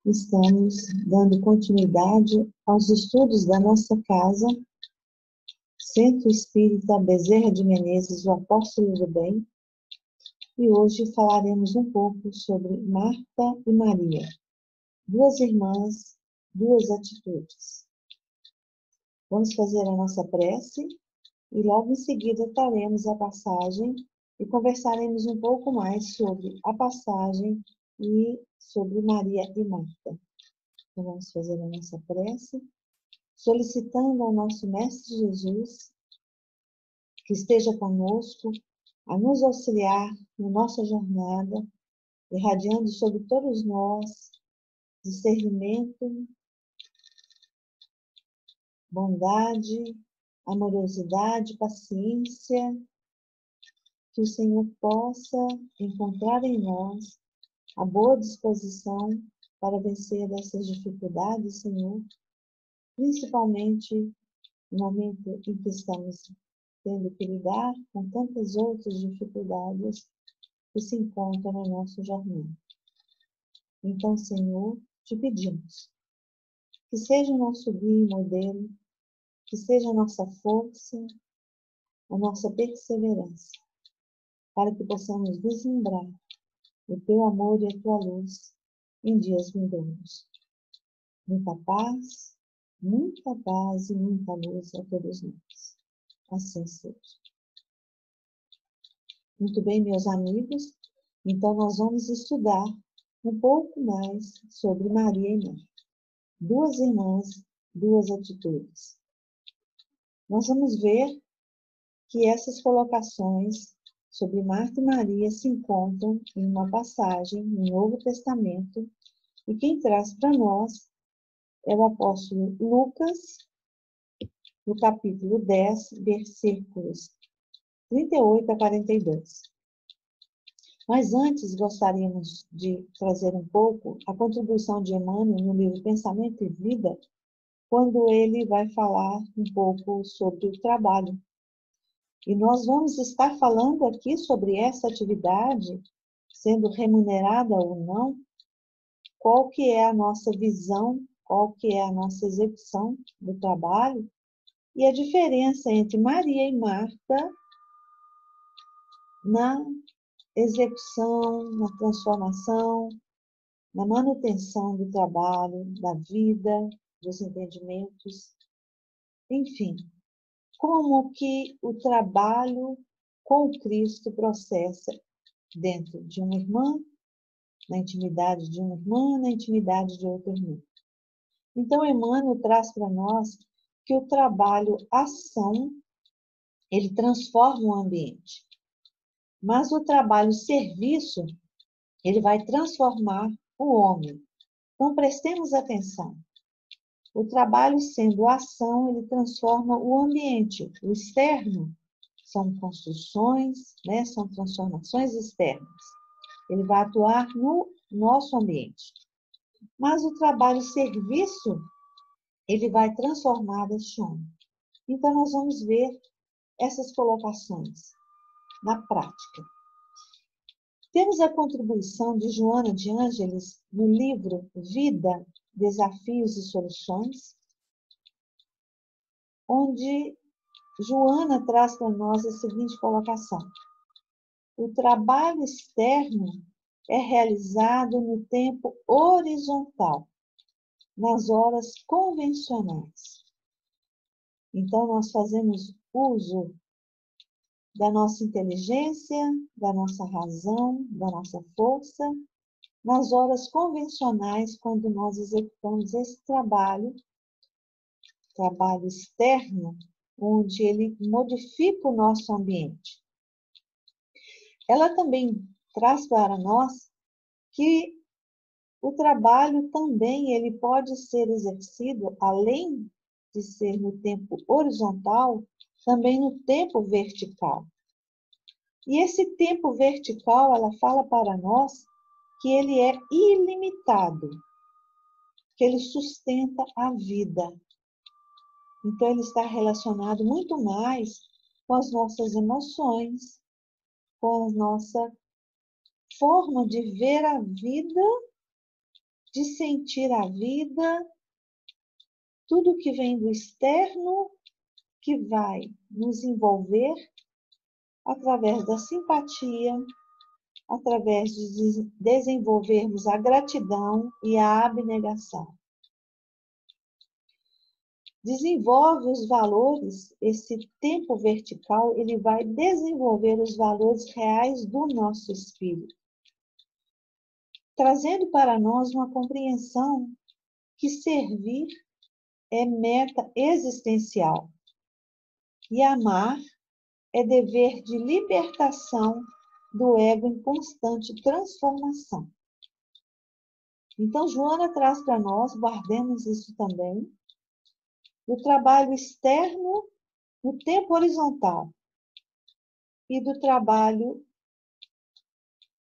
Estamos dando continuidade aos estudos da nossa casa, Centro Espírita Bezerra de Menezes, o Apóstolo do Bem, e hoje falaremos um pouco sobre Marta e Maria, duas irmãs, duas atitudes. Vamos fazer a nossa prece e logo em seguida traremos a passagem e conversaremos um pouco mais sobre a passagem e sobre Maria e Marta. Então, vamos fazer a nossa prece, solicitando ao nosso Mestre Jesus que esteja conosco, a nos auxiliar na nossa jornada, irradiando sobre todos nós discernimento, bondade, amorosidade, paciência, que o Senhor possa encontrar em nós a boa disposição para vencer essas dificuldades, Senhor, principalmente no momento em que estamos tendo que lidar com tantas outras dificuldades que se encontram na nossa jornada. Então, Senhor, te pedimos que seja o nosso guia e modelo, que seja a nossa força, a nossa perseverança, para que possamos vislumbrar o teu amor e a tua luz em dias vindouros. Muita paz e muita luz a todos nós. Assim seja. Muito bem, meus amigos, então nós vamos estudar um pouco mais sobre Maria e Marta. Duas irmãs, duas atitudes. Nós vamos ver que essas colocações sobre Marta e Maria se encontram em uma passagem no Novo Testamento, e quem traz para nós é o apóstolo Lucas, no capítulo 10, versículos 38 a 42. Mas antes gostaríamos de trazer um pouco a contribuição de Emmanuel no livro Pensamento e Vida, quando ele vai falar um pouco sobre o trabalho. E nós vamos estar falando aqui sobre essa atividade, sendo remunerada ou não, qual que é a nossa visão, qual que é a nossa execução do trabalho, e a diferença entre Maria e Marta na execução, na transformação, na manutenção do trabalho, da vida, dos entendimentos, enfim, como que o trabalho com Cristo processa dentro de uma irmã, na intimidade de uma irmã, na intimidade de outra irmã. Então, Emmanuel traz para nós que o trabalho ação, ele transforma o ambiente. Mas o trabalho serviço, ele vai transformar o homem. Então, prestemos atenção. O trabalho sendo ação, ele transforma o ambiente. O externo são construções, né? São transformações externas. Ele vai atuar no nosso ambiente. Mas o trabalho serviço, ele vai transformar este homem. Então, nós vamos ver essas colocações na prática. Temos a contribuição de Joana de Ângeles no livro Vida, Desafios e Soluções, onde Joana traz para nós a seguinte colocação: o trabalho externo é realizado no tempo horizontal, nas horas convencionais. Então, nós fazemos uso da nossa inteligência, da nossa razão, da nossa força, nas horas convencionais, quando nós executamos esse trabalho externo, onde ele modifica o nosso ambiente. Ela também traz para nós que o trabalho também ele pode ser exercido, além de ser no tempo horizontal, também no tempo vertical. E esse tempo vertical, ela fala para nós que ele é ilimitado, que ele sustenta a vida. Então, ele está relacionado muito mais com as nossas emoções, com a nossa forma de ver a vida de sentir a vida, tudo que vem do externo, que vai nos envolver através da simpatia, através de desenvolvermos a gratidão e a abnegação. Desenvolve os valores, esse tempo vertical, ele vai desenvolver os valores reais do nosso espírito, trazendo para nós uma compreensão que servir é meta existencial e amar é dever de libertação do ego em constante transformação. Então, Joana traz para nós, guardemos isso também, do trabalho externo no tempo horizontal e do trabalho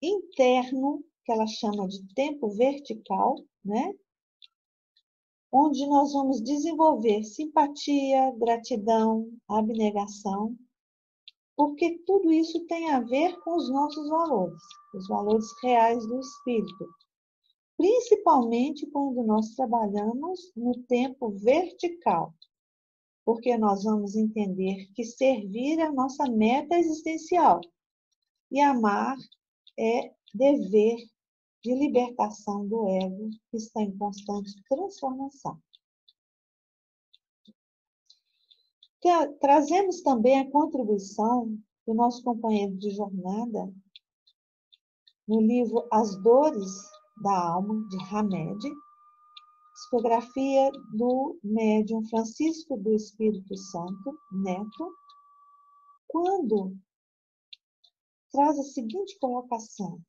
interno, que ela chama de tempo vertical, né? Onde nós vamos desenvolver simpatia, gratidão, abnegação, porque tudo isso tem a ver com os nossos valores, os valores reais do espírito. Principalmente quando nós trabalhamos no tempo vertical, porque nós vamos entender que servir é a nossa meta existencial e amar é dever de libertação do ego que está em constante transformação. Trazemos também a contribuição do nosso companheiro de jornada no livro As Dores da Alma, de Hamed, psicografia do médium Francisco do Espírito Santo, Neto, quando traz a seguinte colocação: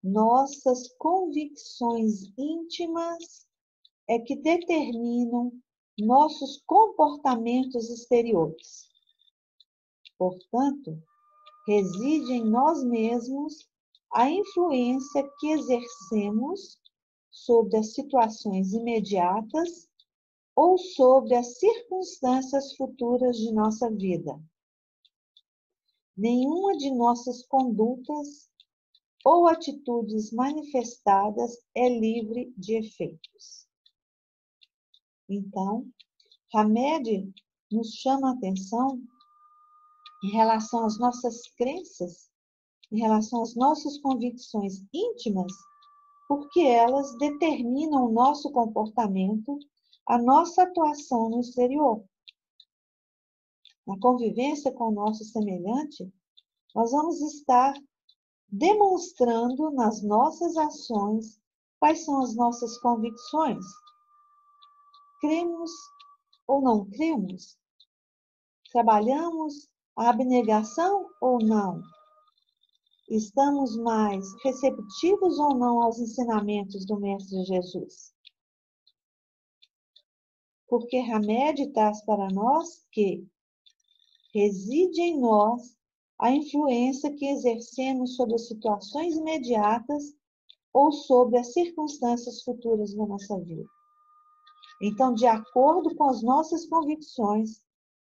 nossas convicções íntimas é que determinam nossos comportamentos exteriores. Portanto, reside em nós mesmos a influência que exercemos sobre as situações imediatas ou sobre as circunstâncias futuras de nossa vida. Nenhuma de nossas condutas ou atitudes manifestadas é livre de efeitos. Então, Hamed nos chama a atenção em relação às nossas crenças, em relação às nossas convicções íntimas, porque elas determinam o nosso comportamento, a nossa atuação no exterior. Na convivência com o nosso semelhante, nós vamos estar demonstrando nas nossas ações quais são as nossas convicções. Cremos ou não cremos? Trabalhamos a abnegação ou não? Estamos mais receptivos ou não aos ensinamentos do Mestre Jesus? Porque Hamed traz para nós que reside em nós a influência que exercemos sobre as situações imediatas ou sobre as circunstâncias futuras da nossa vida. Então, de acordo com as nossas convicções,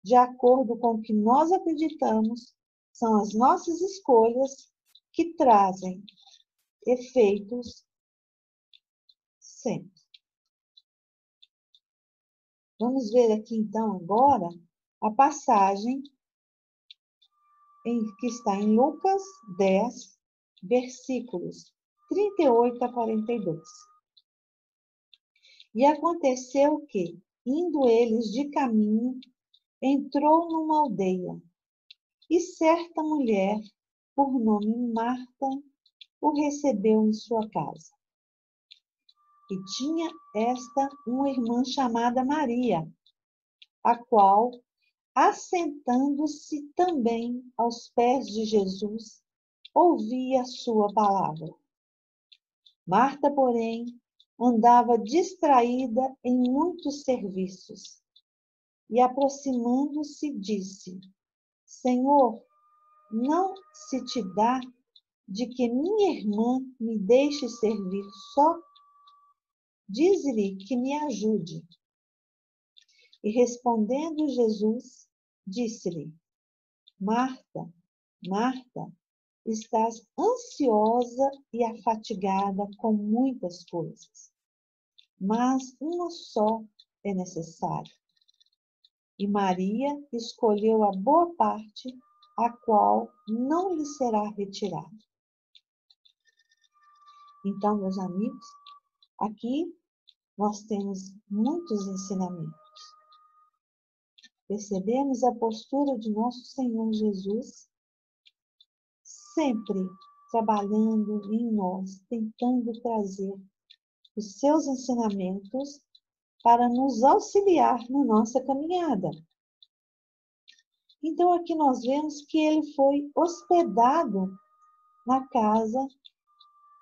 de acordo com o que nós acreditamos, são as nossas escolhas que trazem efeitos sempre. Vamos ver aqui, então, agora, a passagem que está em Lucas 10, versículos 38 a 42. E aconteceu que, indo eles de caminho, entrou numa aldeia, e certa mulher, por nome Marta, o recebeu em sua casa. E tinha esta uma irmã chamada Maria, a qual, assentando-se também aos pés de Jesus, ouvia a sua palavra. Marta, porém, andava distraída em muitos serviços, e aproximando-se, disse: Senhor, não se te dá de que minha irmã me deixe servir só? Dize-lhe que me ajude. E respondendo Jesus, disse-lhe: Marta, Marta, estás ansiosa e afatigada com muitas coisas, mas uma só é necessária. E Maria escolheu a boa parte, a qual não lhe será retirada. Então, meus amigos, aqui nós temos muitos ensinamentos. Percebemos a postura de nosso Senhor Jesus, sempre trabalhando em nós, tentando trazer os seus ensinamentos para nos auxiliar na nossa caminhada. Então, aqui nós vemos que ele foi hospedado na casa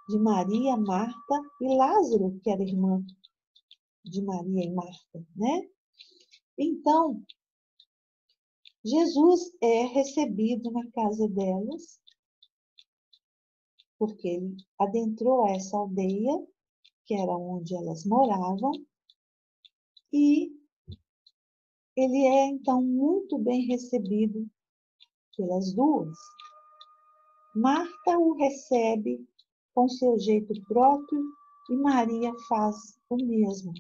de Maria, Marta e Lázaro, que era irmã de Maria e Marta, né? Então, Jesus é recebido na casa delas, porque ele adentrou essa aldeia, que era onde elas moravam, e ele é, então, muito bem recebido pelas duas. Marta o recebe com seu jeito próprio e Maria faz o mesmo.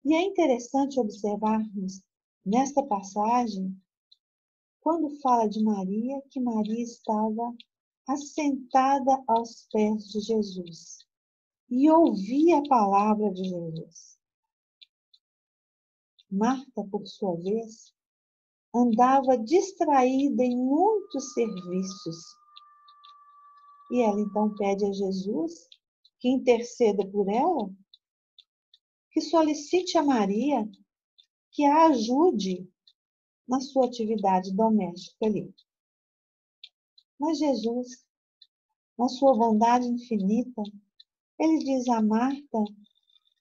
E é interessante observarmos nesta passagem, quando fala de Maria, que Maria estava assentada aos pés de Jesus e ouvia a palavra de Jesus. Marta, por sua vez, andava distraída em muitos serviços. E ela então pede a Jesus que interceda por ela, que solicite a Maria que a ajude na sua atividade doméstica ali. Mas Jesus, na sua bondade infinita, ele diz a Marta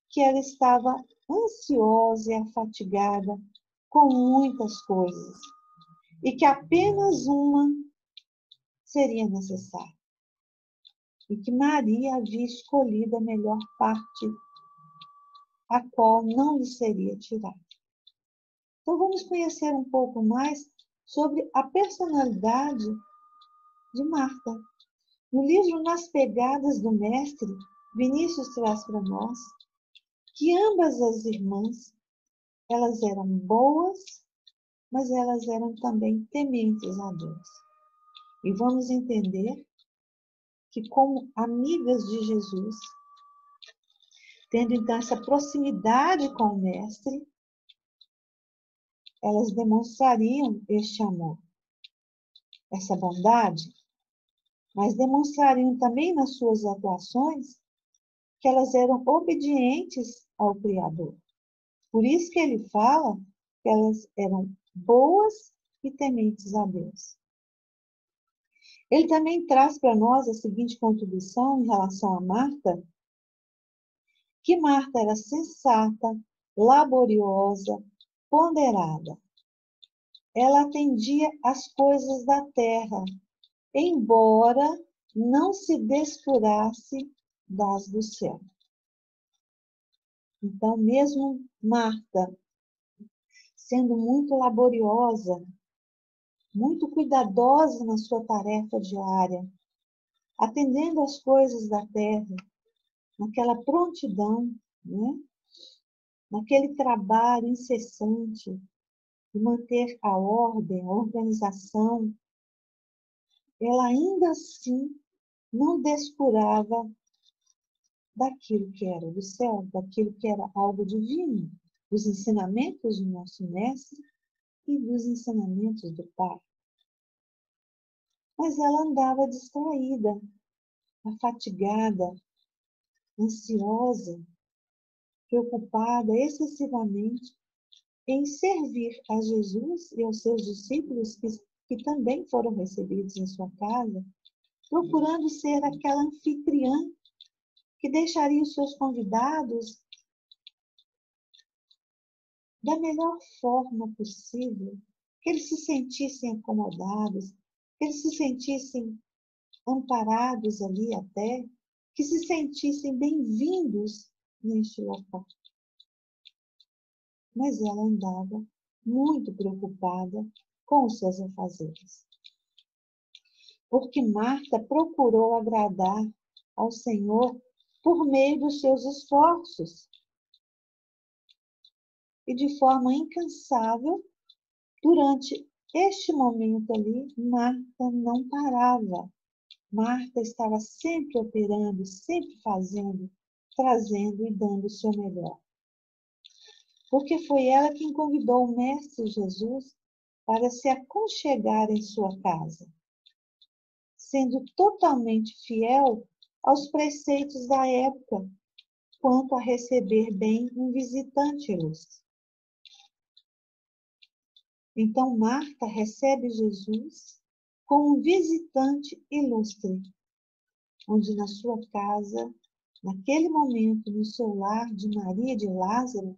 que ela estava ansiosa e afatigada com muitas coisas e que apenas uma seria necessária. E que Maria havia escolhido a melhor parte, a qual não lhe seria tirada. Então vamos conhecer um pouco mais sobre a personalidade de Marta. No livro Nas Pegadas do Mestre, Vinícius traz para nós que ambas as irmãs, elas eram boas, mas elas eram também tementes a Deus. E vamos entender que, como amigas de Jesus, tendo então essa proximidade com o Mestre, elas demonstrariam este amor, essa bondade, mas demonstrariam também nas suas atuações que elas eram obedientes ao Criador. Por isso que ele fala que elas eram boas e tementes a Deus. Ele também traz para nós a seguinte contribuição em relação a Marta, que Marta era sensata, laboriosa, ponderada. Ela atendia às coisas da terra, embora não se descurasse das do céu. Então, mesmo Marta, sendo muito laboriosa, muito cuidadosa na sua tarefa diária, atendendo às coisas da terra, naquela prontidão, né? Naquele trabalho incessante de manter a ordem, a organização, ela ainda assim não descurava daquilo que era do céu, daquilo que era algo divino, dos ensinamentos do nosso Mestre e dos ensinamentos do Pai. Mas ela andava distraída, afatigada, ansiosa, preocupada excessivamente em servir a Jesus e aos seus discípulos que também foram recebidos em sua casa, procurando ser aquela anfitriã que deixaria os seus convidados da melhor forma possível, que eles se sentissem acomodados, que eles se sentissem amparados ali até, que se sentissem bem-vindos neste local. Mas ela andava muito preocupada com os seus afazeres. porque Marta procurou agradar ao Senhor por meio dos seus esforços. E de forma incansável, durante este momento ali, Marta não parava. Marta estava sempre operando, sempre fazendo, trazendo e dando o seu melhor. Porque foi ela quem convidou o Mestre Jesus para se aconchegar em sua casa, sendo totalmente fiel aos preceitos da época quanto a receber bem um visitante ilustre. Então Marta recebe Jesus como um visitante ilustre, onde na sua casa, naquele momento, no seu lar de Maria e de Lázaro,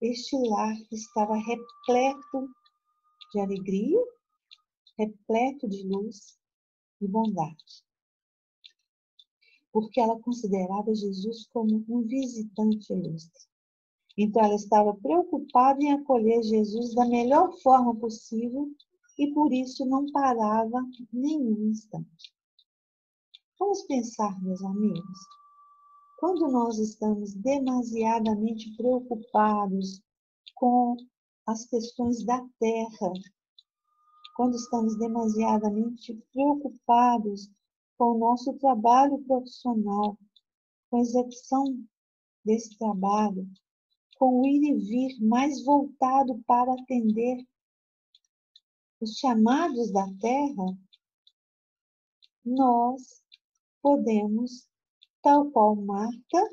este lar estava repleto de alegria, repleto de luz e bondade. Porque ela considerava Jesus como um visitante ilustre. Então ela estava preocupada em acolher Jesus da melhor forma possível e por isso não parava nenhum instante. Vamos pensar, meus amigos, quando nós estamos demasiadamente preocupados com as questões da terra, quando estamos demasiadamente preocupados com o nosso trabalho profissional, com a execução desse trabalho, com o ir e vir mais voltado para atender os chamados da terra, nós podemos, tal qual Marta,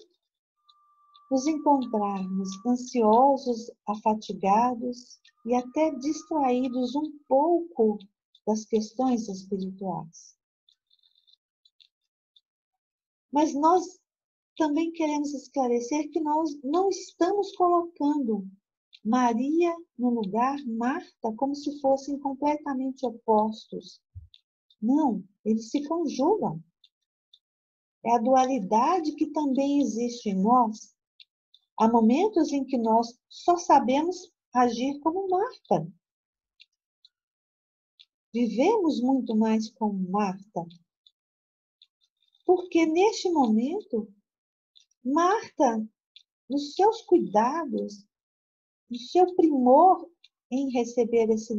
nos encontrarmos ansiosos, afatigados e até distraídos um pouco das questões espirituais. Mas nós também queremos esclarecer que nós não estamos colocando Maria no lugar, Marta, como se fossem completamente opostos. Não, eles se conjugam. É a dualidade que também existe em nós. Há momentos em que nós só sabemos agir como Marta. Vivemos muito mais como Marta. Porque neste momento, Marta, nos seus cuidados, no seu primor em receber esse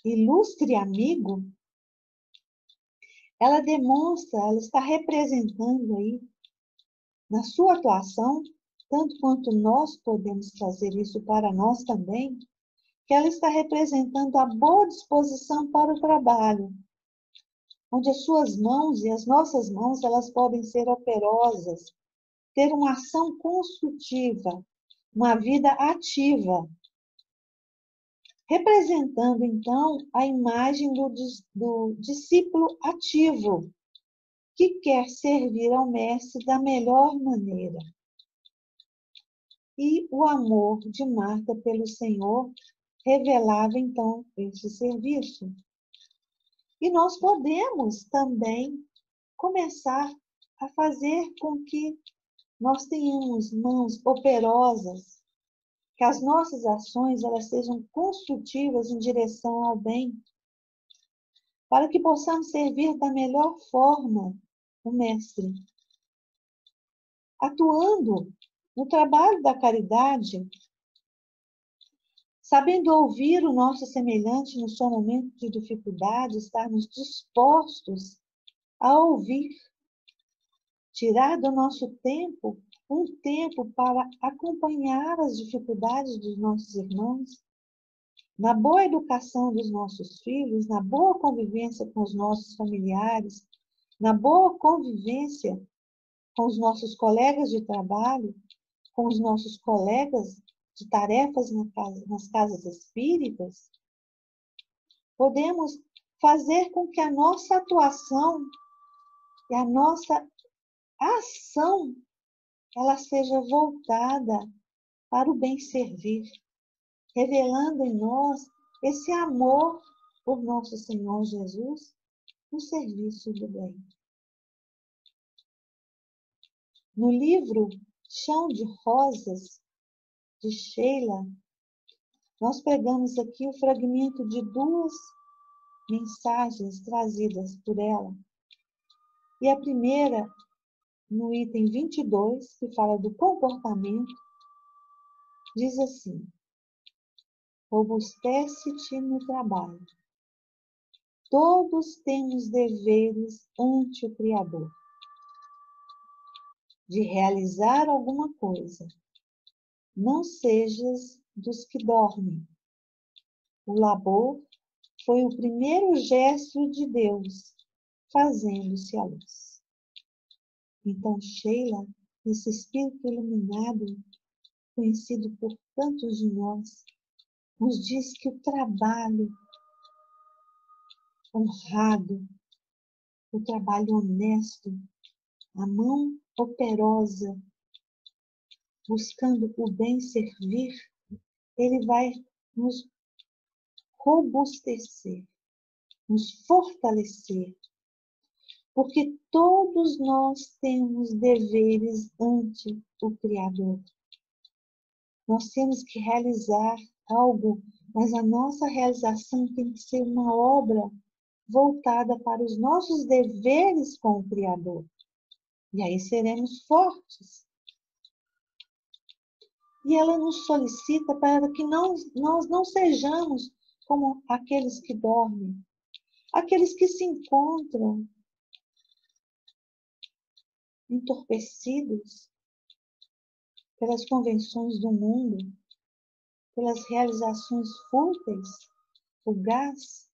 ilustre amigo, ela demonstra, ela está representando aí, na sua atuação, tanto quanto nós podemos trazer isso para nós também, que ela está representando a boa disposição para o trabalho, onde as suas mãos e as nossas mãos, elas podem ser operosas, ter uma ação construtiva, uma vida ativa, representando, então, a imagem do discípulo ativo, que quer servir ao Mestre da melhor maneira. E o amor de Marta pelo Senhor revelava, então, esse serviço. E nós podemos também começar a fazer com que nós tenhamos mãos operosas, que as nossas ações elas sejam construtivas em direção ao bem, para que possamos servir da melhor forma o Mestre, atuando no trabalho da caridade, sabendo ouvir o nosso semelhante no seu momento de dificuldade, estarmos dispostos a ouvir, tirar do nosso tempo um tempo para acompanhar as dificuldades dos nossos irmãos, na boa educação dos nossos filhos, na boa convivência com os nossos familiares, na boa convivência com os nossos colegas de trabalho, com os nossos colegas de tarefas nas casas espíritas, podemos fazer com que a nossa atuação e a nossa ação ela seja voltada para o bem servir, revelando em nós esse amor por nosso Senhor Jesus no serviço do bem. No livro Chão de Rosas, de Sheila, nós pegamos aqui o fragmento de duas mensagens trazidas por ela. E a primeira, no item 22, que fala do comportamento, diz assim: robustece-te no trabalho. Todos temos deveres ante o Criador, de realizar alguma coisa. Não sejas dos que dormem. O labor foi o primeiro gesto de Deus, fazendo-se a luz. Então, Sheila, esse espírito iluminado, conhecido por tantos de nós, nos diz que o trabalho honrado, o trabalho honesto, a mão operosa, buscando o bem servir, ele vai nos robustecer, nos fortalecer, porque todos nós temos deveres ante o Criador. Nós temos que realizar algo, mas a nossa realização tem que ser uma obra voltada para os nossos deveres com o Criador. E aí seremos fortes. E ela nos solicita para que nós não sejamos como aqueles que dormem, aqueles que se encontram entorpecidos pelas convenções do mundo, pelas realizações fúteis, fugazes,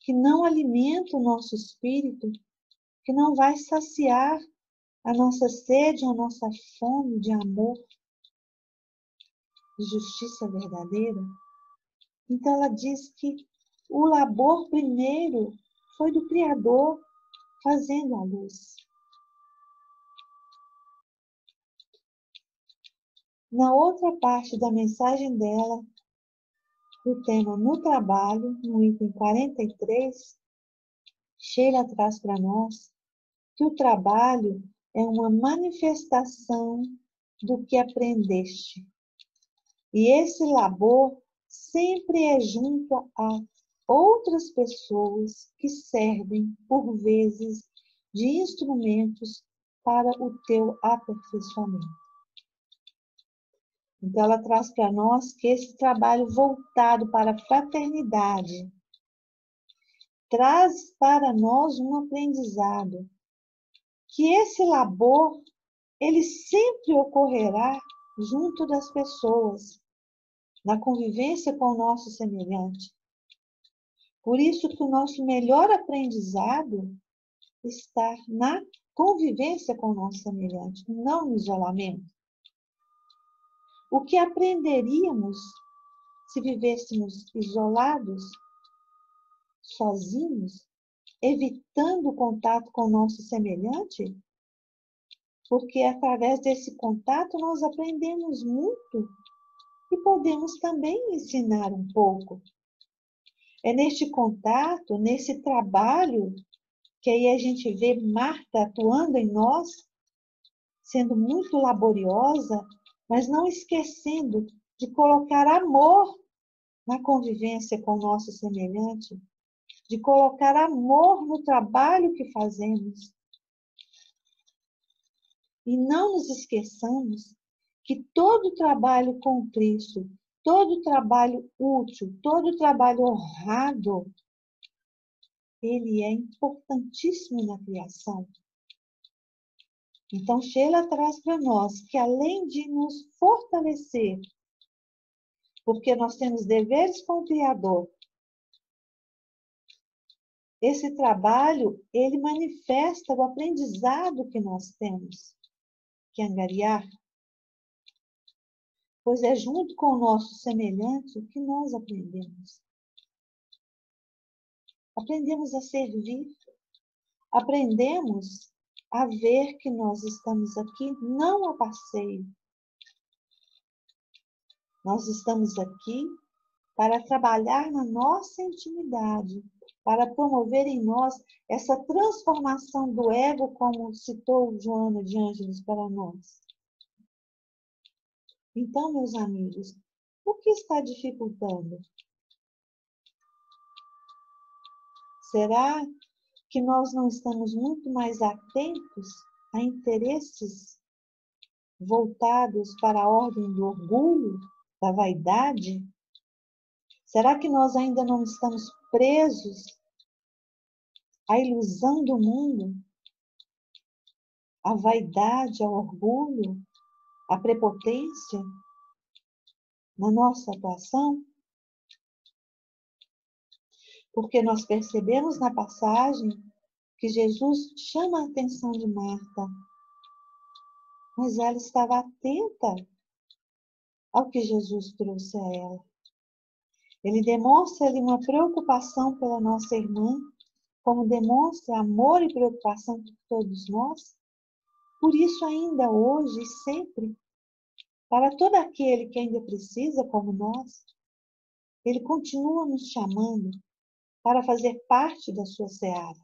que não alimentam o nosso espírito, que não vai saciar a nossa sede, a nossa fome de amor, de justiça verdadeira. Então ela diz que o labor primeiro foi do Criador fazendo a luz. Na outra parte da mensagem dela, o tema no trabalho, no item 43, Sheila traz para nós que o trabalho é uma manifestação do que aprendeste. E esse labor sempre é junto a outras pessoas que servem, por vezes, de instrumentos para o teu aperfeiçoamento. Então, ela traz para nós que esse trabalho voltado para a fraternidade traz para nós um aprendizado, que esse labor, ele sempre ocorrerá junto das pessoas, na convivência com o nosso semelhante. Por isso que o nosso melhor aprendizado está na convivência com o nosso semelhante, não no isolamento. O que aprenderíamos se vivêssemos isolados, sozinhos, evitando o contato com o nosso semelhante? Porque através desse contato nós aprendemos muito e podemos também ensinar um pouco. É neste contato, nesse trabalho, que aí a gente vê Marta atuando em nós, sendo muito laboriosa, mas não esquecendo de colocar amor na convivência com o nosso semelhante, de colocar amor no trabalho que fazemos. E não nos esqueçamos que todo trabalho com Cristo, todo trabalho útil, todo trabalho honrado, ele é importantíssimo na criação. Então, Sheila traz para nós que além de nos fortalecer, porque nós temos deveres com o Criador, esse trabalho, ele manifesta o aprendizado que nós temos que angariar, pois é junto com o nosso semelhante que nós aprendemos. Aprendemos a servir, aprendemos a ver que nós estamos aqui não a passeio. Nós estamos aqui para trabalhar na nossa intimidade, para promover em nós essa transformação do ego, como citou Joana de Ângeles para nós. Então, meus amigos, o que está dificultando? Será que nós não estamos muito mais atentos a interesses voltados para a ordem do orgulho, da vaidade? Será que nós ainda não estamos presos à ilusão do mundo, à vaidade, ao orgulho, à prepotência na nossa atuação? Porque nós percebemos na passagem que Jesus chama a atenção de Marta, mas ela estava atenta ao que Jesus trouxe a ela. Ele demonstra ali uma preocupação pela nossa irmã, como demonstra amor e preocupação por todos nós. Por isso, ainda hoje e sempre, para todo aquele que ainda precisa, como nós, ele continua nos chamando para fazer parte da sua seara.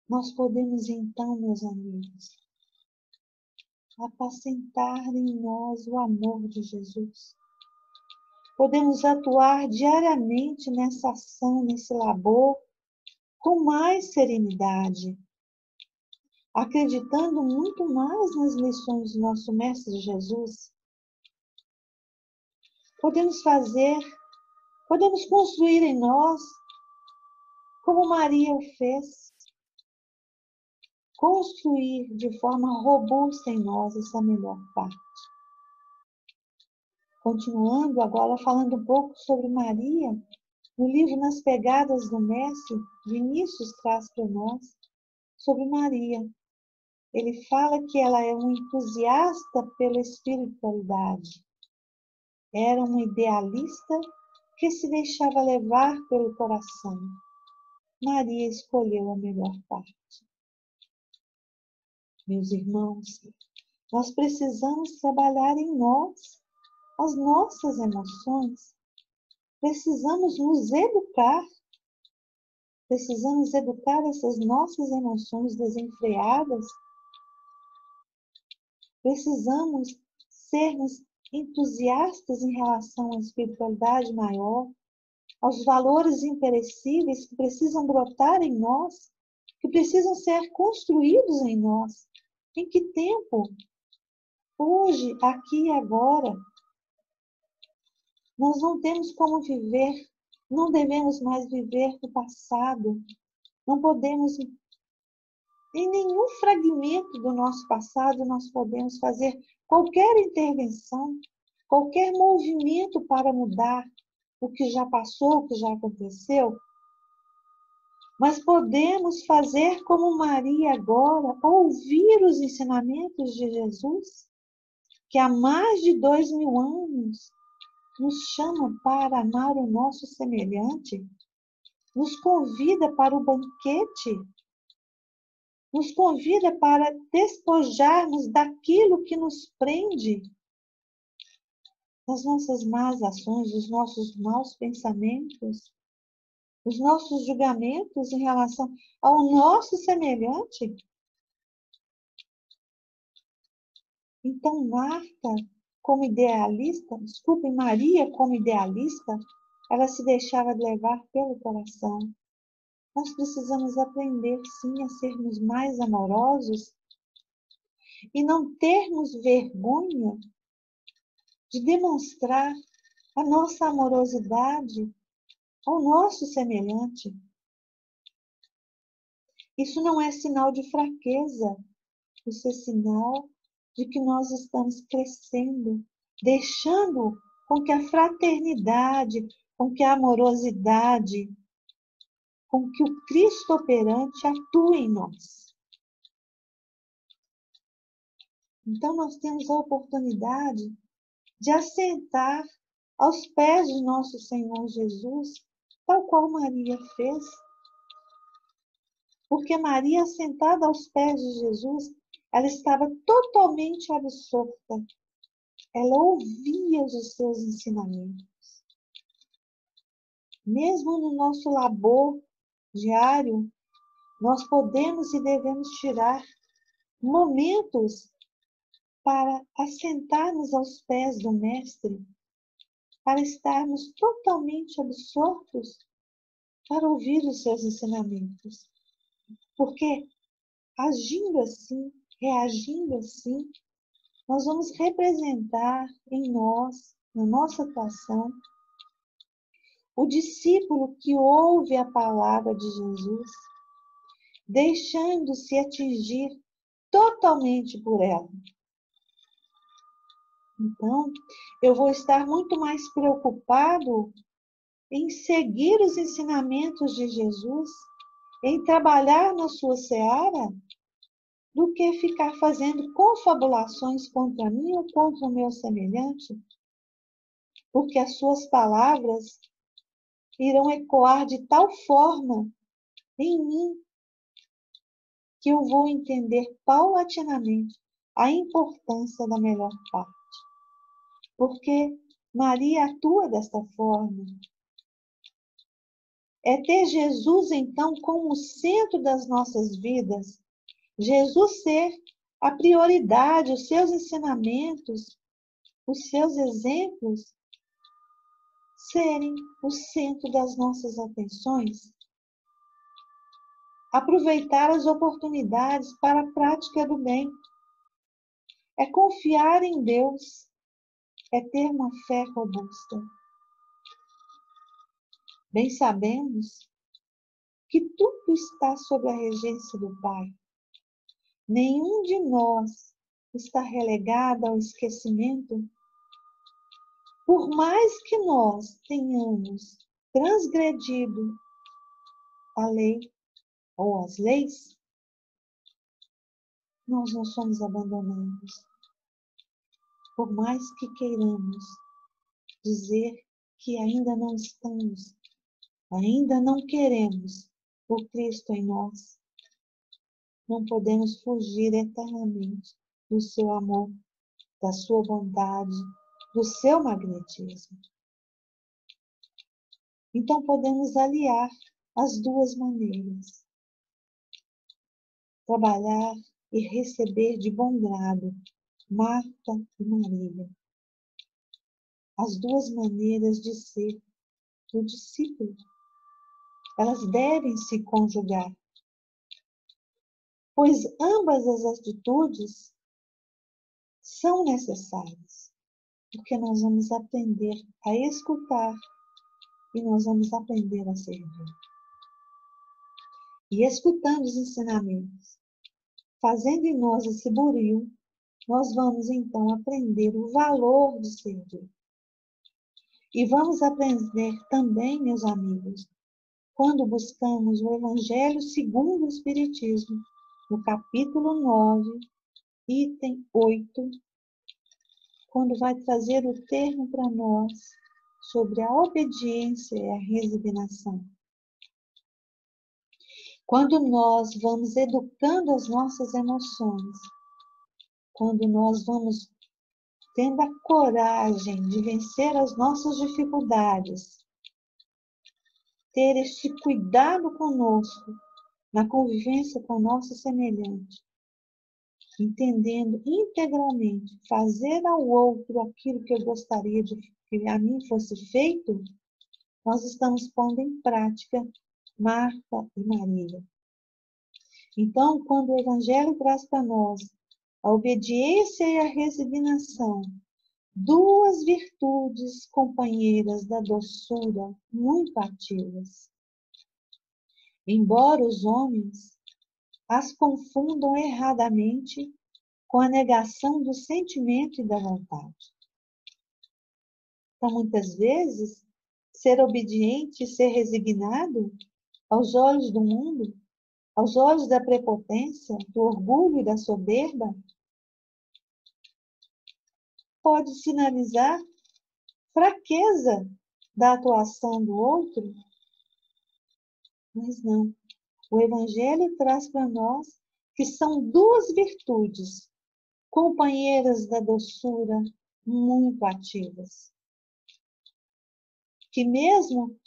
Nós podemos então, meus amigos, apacentar em nós o amor de Jesus. Podemos atuar diariamente nessa ação, nesse labor, com mais serenidade, acreditando muito mais nas lições do nosso Mestre Jesus. Podemos construir em nós, como Maria o fez, construir de forma robusta em nós essa melhor parte. Continuando agora falando um pouco sobre Maria, no livro Nas Pegadas do Mestre, Vinícius traz para nós sobre Maria. Ele fala que ela é um entusiasta pela espiritualidade. Era uma idealista que se deixava levar pelo coração. Maria escolheu a melhor parte. Meus irmãos, nós precisamos trabalhar em nós as nossas emoções. Precisamos nos educar. Precisamos educar essas nossas emoções desenfreadas. Precisamos sermos entusiastas em relação à espiritualidade maior, aos valores imperecíveis que precisam brotar em nós, que precisam ser construídos em nós. Em que tempo? Hoje, aqui e agora. Nós não temos como viver, não devemos mais viver no passado. Não podemos, em nenhum fragmento do nosso passado, nós podemos fazer qualquer intervenção, qualquer movimento para mudar o que já passou, o que já aconteceu. Mas podemos fazer como Maria agora, ouvir os ensinamentos de Jesus, que há mais de 2000 anos nos chama para amar o nosso semelhante, nos convida para o banquete, nos convida para despojarmos daquilo que nos prende, das nossas más ações, dos nossos maus pensamentos, dos nossos julgamentos em relação ao nosso semelhante. Então, Maria, como idealista, ela se deixava levar pelo coração. Nós precisamos aprender, sim, a sermos mais amorosos e não termos vergonha de demonstrar a nossa amorosidade ao nosso semelhante. Isso não é sinal de fraqueza, isso é sinal de que nós estamos crescendo, deixando com que a fraternidade, com que a amorosidade, com que o Cristo operante atue em nós. Então, nós temos a oportunidade de assentar aos pés de nosso Senhor Jesus, tal qual Maria fez. Porque Maria, sentada aos pés de Jesus, ela estava totalmente absorta. Ela ouvia os seus ensinamentos. Mesmo no nosso labor diário, nós podemos e devemos tirar momentos para assentarmos aos pés do Mestre para estarmos totalmente absortos para ouvir os seus ensinamentos. Porque agindo assim, reagindo assim, nós vamos representar em nós, na nossa atuação, o discípulo que ouve a palavra de Jesus, deixando-se atingir totalmente por ela. Então, eu vou estar muito mais preocupado em seguir os ensinamentos de Jesus, em trabalhar na sua seara, do que ficar fazendo confabulações contra mim ou contra o meu semelhante, porque as suas palavras irão ecoar de tal forma em mim que eu vou entender paulatinamente a importância da melhor parte. Porque Maria atua desta forma. É ter Jesus, então, como o centro das nossas vidas. Jesus ser a prioridade, os seus ensinamentos, os seus exemplos serem o centro das nossas atenções. Aproveitar as oportunidades para a prática do bem. É confiar em Deus, é ter uma fé robusta. Bem sabemos que tudo está sob a regência do Pai. Nenhum de nós está relegado ao esquecimento. Por mais que nós tenhamos transgredido a lei ou as leis, nós não somos abandonados. Por mais que queiramos dizer que ainda não estamos, ainda não queremos o Cristo em nós, não podemos fugir eternamente do seu amor, da sua bondade, do seu magnetismo. Então podemos aliar as duas maneiras. Trabalhar e receber de bom grado Marta e Maria. As duas maneiras de ser do discípulo. Elas devem se conjugar. Pois ambas as atitudes são necessárias. Porque nós vamos aprender a escutar e nós vamos aprender a servir. E escutando os ensinamentos, fazendo em nós esse buril, nós vamos então aprender o valor de servir. E vamos aprender também, meus amigos, quando buscamos o Evangelho segundo o Espiritismo, no capítulo 9, item 8, quando vai trazer o termo para nós sobre a obediência e a resignação. Quando nós vamos educando as nossas emoções, quando nós vamos tendo a coragem de vencer as nossas dificuldades, ter este cuidado conosco, na convivência com o nosso semelhante, entendendo integralmente, fazer ao outro aquilo que eu gostaria de que a mim fosse feito, nós estamos pondo em prática Marta e Maria. Então, quando o Evangelho traz para nós a obediência e a resignação, duas virtudes companheiras da doçura muito ativas. Embora os homens as confundam erradamente com a negação do sentimento e da vontade. Então, muitas vezes, ser obediente e ser resignado, aos olhos do mundo, aos olhos da prepotência, do orgulho e da soberba, pode sinalizar fraqueza da atuação do outro, mas não. O Evangelho traz para nós que são duas virtudes, companheiras da doçura, muito ativas. Que mesmo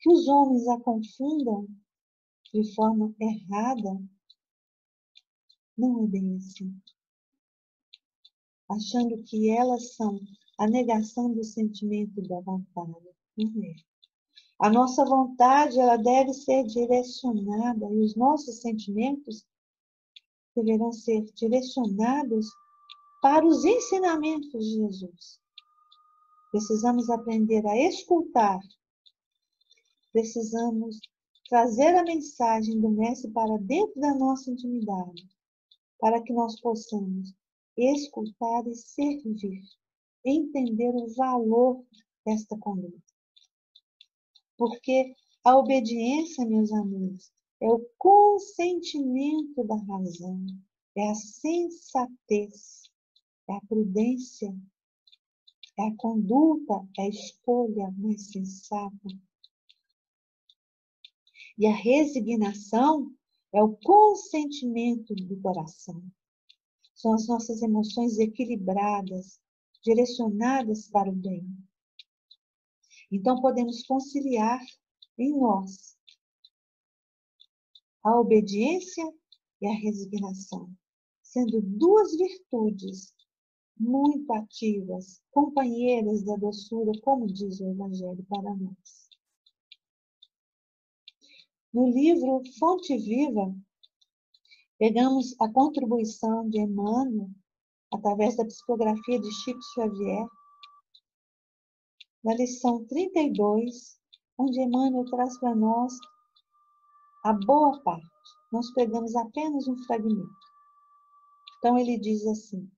que os homens a confundam de forma errada, não é bem assim. Achando que elas são a negação do sentimento da vontade. Não é. A nossa vontade, ela deve ser direcionada e os nossos sentimentos deverão ser direcionados para os ensinamentos de Jesus. Precisamos aprender a escutar. Precisamos trazer a mensagem do Mestre para dentro da nossa intimidade, para que nós possamos escutar e servir, entender o valor desta conduta. Porque a obediência, meus amigos, é o consentimento da razão, é a sensatez, é a prudência, é a conduta, é a escolha mais sensata. E a resignação é o consentimento do coração. São as nossas emoções equilibradas, direcionadas para o bem. Então, podemos conciliar em nós a obediência e a resignação, sendo duas virtudes muito ativas, companheiras da doçura, como diz o Evangelho para nós. No livro Fonte Viva, pegamos a contribuição de Emmanuel, através da psicografia de Chico Xavier, na lição 32, onde Emmanuel traz para nós a boa parte. Nós pegamos apenas um fragmento. Então ele diz assim: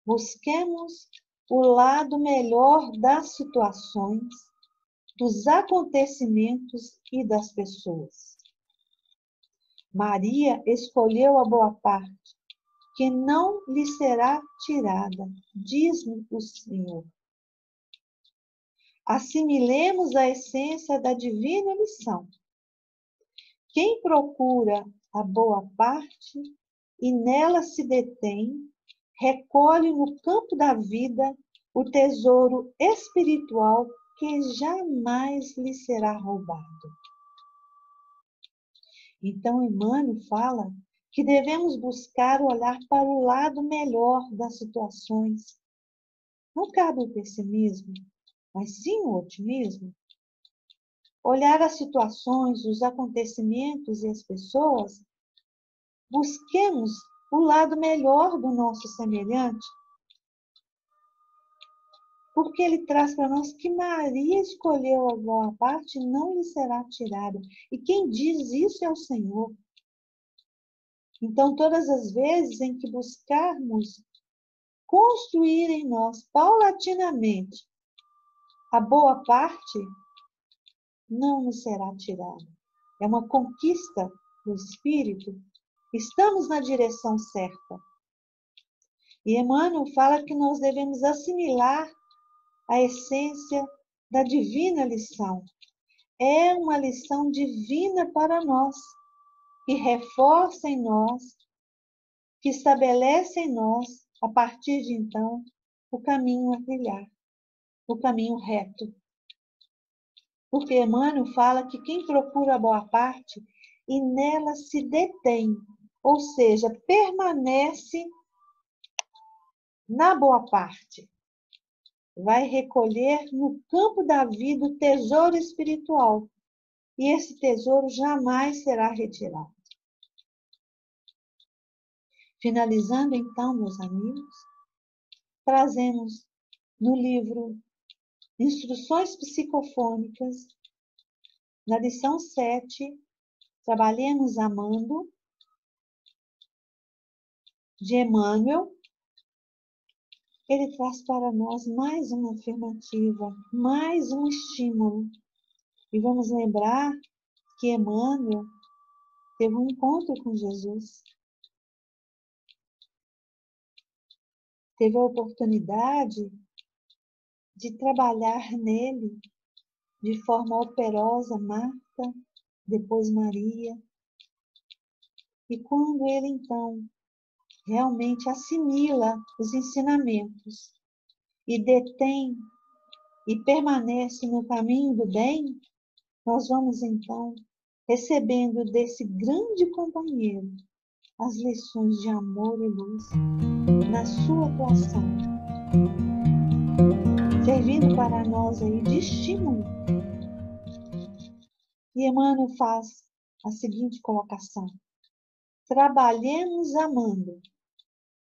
busquemos o lado melhor das situações, dos acontecimentos e das pessoas. Maria escolheu a boa parte, que não lhe será tirada, diz-nos o Senhor. Assimilemos a essência da divina lição. Quem procura a boa parte e nela se detém, recolhe no campo da vida o tesouro espiritual que jamais lhe será roubado. Então, Emmanuel fala que devemos buscar olhar para o lado melhor das situações. Não cabe o pessimismo, mas sim o otimismo. Olhar as situações, os acontecimentos e as pessoas, busquemos o lado melhor do nosso semelhante, porque ele traz para nós que Maria escolheu a boa parte e não lhe será tirada. E quem diz isso é o Senhor. Então, todas as vezes em que buscarmos construir em nós, paulatinamente, a boa parte, não nos será tirada. É uma conquista do Espírito. Estamos na direção certa. E Emmanuel fala que nós devemos assimilar a essência da divina lição. É uma lição divina para nós, que reforça em nós, que estabelece em nós, a partir de então, o caminho a trilhar, o caminho reto. Porque Emmanuel fala que quem procura a boa parte e nela se detém, ou seja, permanece na boa parte, vai recolher no campo da vida o tesouro espiritual. E esse tesouro jamais será retirado. Finalizando então, meus amigos, trazemos no livro Instruções Psicofônicas, na lição 7, Trabalhemos Amando, de Emmanuel. Ele traz para nós mais uma afirmativa, mais um estímulo. E vamos lembrar que Emmanuel teve um encontro com Jesus. Teve a oportunidade de trabalhar nele de forma operosa, Marta, depois Maria. E quando ele, então, realmente assimila os ensinamentos e detém e permanece no caminho do bem, nós vamos, então, recebendo desse grande companheiro as lições de amor e luz na sua atuação. servindo para nós aí de estímulo. E Emmanuel faz a seguinte colocação: trabalhemos amando.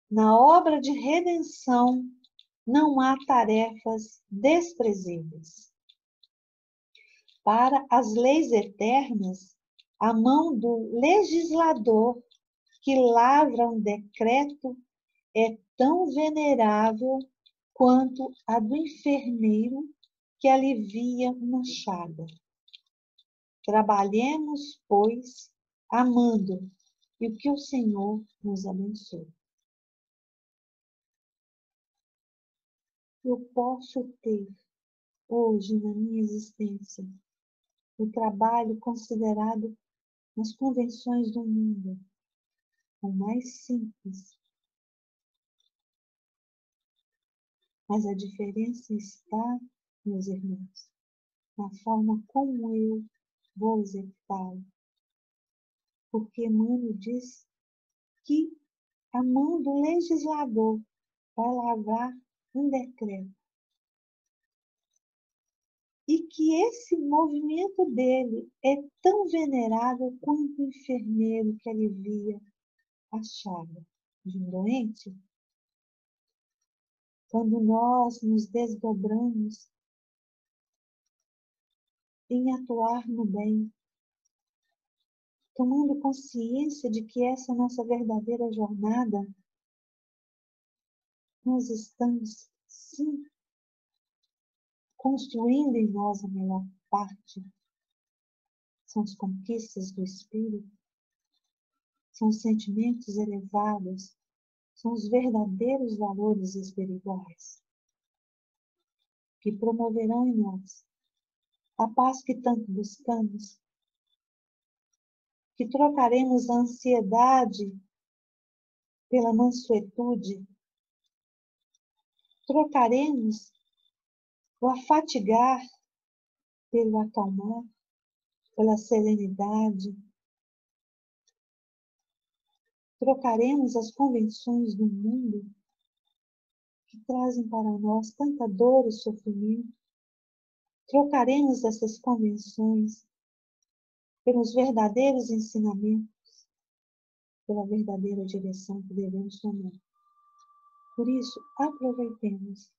Na obra de redenção não há tarefas desprezíveis. Para as leis eternas, a mão do legislador que lavra um decreto é tão venerável quanto a do enfermeiro que alivia uma chaga. Trabalhemos, pois, amando, e que o Senhor nos abençoe. Eu posso ter hoje na minha existência o trabalho considerado nas convenções do mundo, o mais simples. Mas a diferença está, meus irmãos, na forma como eu vou executá-lo. Porque Emmanuel diz que a mão do legislador vai lavrar um decreto. E que esse movimento dele é tão venerável quanto o enfermeiro que alivia a chaga de um doente. Quando nós nos desdobramos em atuar no bem, tomando consciência de que essa é a nossa verdadeira jornada, nós estamos, sim, construindo em nós a melhor parte. São as conquistas do espírito, são os sentimentos elevados, são os verdadeiros valores espirituais que promoverão em nós a paz que tanto buscamos, que trocaremos a ansiedade pela mansuetude, trocaremos o afatigar pelo acalmar, pela serenidade, trocaremos as convenções do mundo que trazem para nós tanta dor e sofrimento, trocaremos essas convenções pelos verdadeiros ensinamentos, pela verdadeira direção que devemos tomar. Por isso, aproveitemos,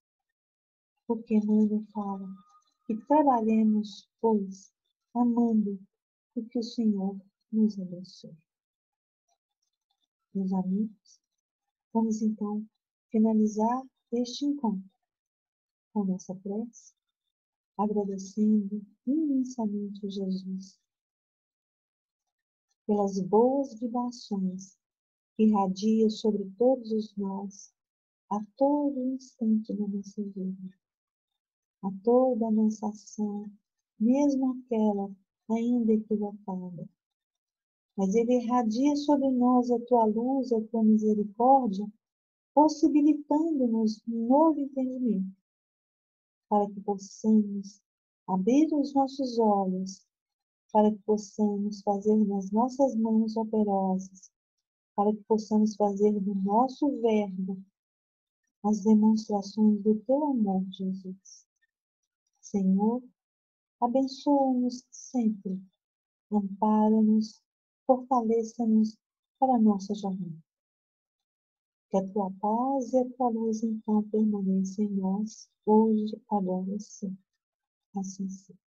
porque Emmanuel fala que trabalhemos, pois, amando, e que o Senhor nos abençoe. Meus amigos, vamos então finalizar este encontro com nossa prece, agradecendo imensamente a Jesus pelas boas vibrações que irradia sobre todos nós a todo instante da nossa vida, a toda a nossa ação, mesmo aquela ainda equivocada. Mas Ele irradia sobre nós a tua luz, a tua misericórdia, possibilitando-nos um novo entendimento, para que possamos abrir os nossos olhos, para que possamos fazer nas nossas mãos operosas, para que possamos fazer do nosso verbo as demonstrações do teu amor, Jesus. Senhor, abençoa-nos sempre, ampara-nos, fortaleça-nos para a nossa jornada. Que a tua paz e a tua luz então permaneçam em nós, hoje, agora e sempre. Assim seja.